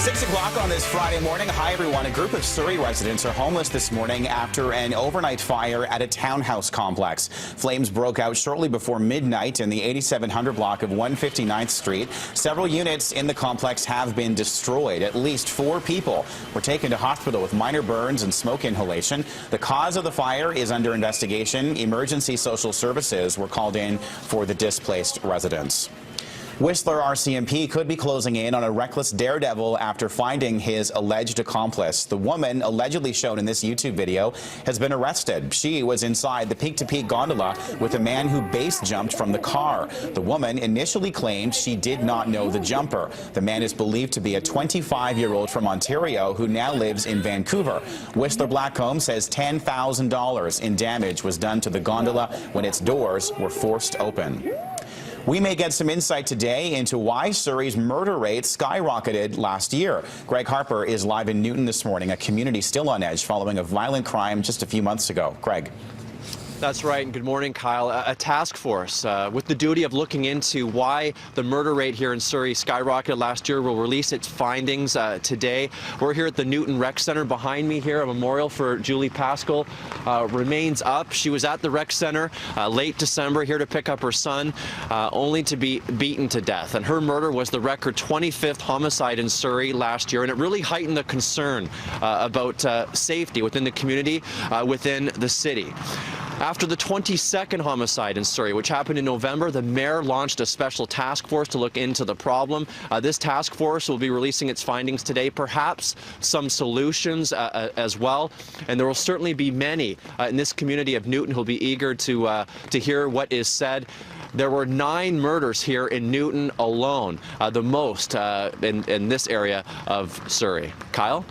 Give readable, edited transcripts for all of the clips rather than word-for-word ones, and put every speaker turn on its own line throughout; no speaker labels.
6 o'clock on this Friday morning. Hi, everyone. A group of Surrey residents are homeless this morning after an overnight fire at a townhouse complex. Flames broke out shortly before midnight in the 8700 block of 159th Street. Several units in the complex have been destroyed. At least 4 people were taken to hospital with minor burns and smoke inhalation. The cause of the fire is under investigation. Emergency social services were called in for the displaced residents. Whistler RCMP could be closing in on a reckless daredevil after finding his alleged accomplice. The woman allegedly shown in this YouTube video has been arrested. She was inside the peak-to-peak gondola with a man who base jumped from the car. The woman initially claimed she did not know the jumper. The man is believed to be a 25-year-old from Ontario who now lives in Vancouver. Whistler Blackcomb says $10,000 in damage was done to the gondola when its doors were forced open. We may get some insight today into why Surrey's murder rate skyrocketed last year. Greg Harper is live in Newton this morning, a community still on edge following a violent crime just a few months ago. Greg.
That's right, and good morning, Kyle. A task force with the duty of looking into why the murder rate here in Surrey skyrocketed last year will release its findings today. We're here at the Newton Rec Center. Behind me here, a memorial for Julie Pascal remains up. She was at the rec center late December here to pick up her son, only to be beaten to death. And her murder was the record 25th homicide in Surrey last year, and it really heightened the concern about safety within the community, within the city. After the 22nd homicide in Surrey, which happened in November, the mayor launched a special task force to look into the problem. This task force will be releasing its findings today, perhaps some solutions as well. And there will certainly be many in this community of Newton who will be eager to hear what is said. There were 9 murders here in Newton alone, the most in this area of Surrey. Kyle?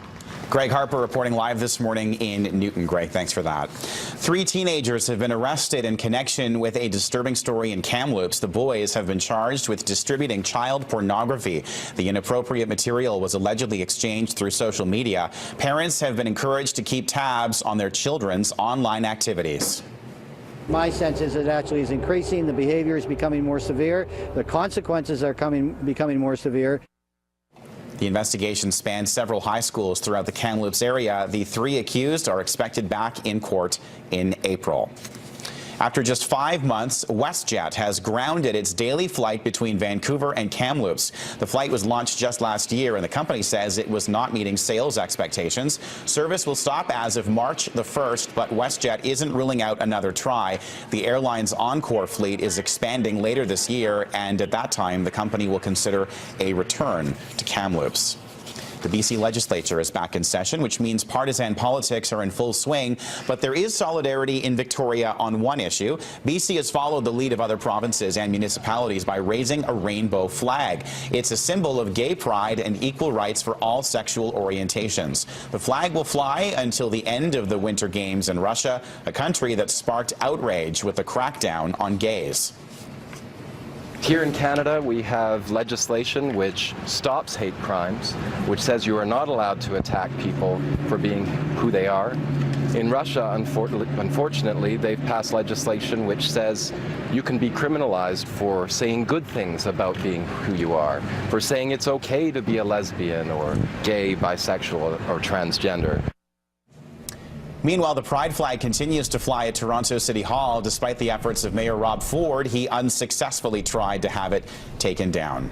Greg Harper reporting live this morning in Newton. Greg, thanks for that. 3 teenagers have been arrested in connection with a disturbing story in Kamloops. The boys have been charged with distributing child pornography. The inappropriate material was allegedly exchanged through social media. Parents have been encouraged to keep tabs on their children's online activities.
My sense is it actually is increasing. The behavior is becoming more severe. The consequences are becoming more severe.
The investigation spans several high schools throughout the Kamloops area. The 3 accused are expected back in court in April. After just 5 months, WestJet has grounded its daily flight between Vancouver and Kamloops. The flight was launched just last year, and the company says it was not meeting sales expectations. Service will stop as of March the 1st, but WestJet isn't ruling out another try. The airline's Encore fleet is expanding later this year, and at that time, the company will consider a return to Kamloops. The BC legislature is back in session, which means partisan politics are in full swing, but there is solidarity in Victoria on one issue. BC has followed the lead of other provinces and municipalities by raising a rainbow flag. It's a symbol of gay pride and equal rights for all sexual orientations. The flag will fly until the end of the Winter Games in Russia, a country that sparked outrage with the crackdown on gays.
Here in Canada, we have legislation which stops hate crimes, which says you are not allowed to attack people for being who they are. In Russia, unfortunately, they've passed legislation which says you can be criminalized for saying good things about being who you are, for saying it's okay to be a lesbian or gay, bisexual, or transgender.
Meanwhile, the pride flag continues to fly at Toronto City Hall. Despite the efforts of Mayor Rob Ford, he unsuccessfully tried to have it taken down.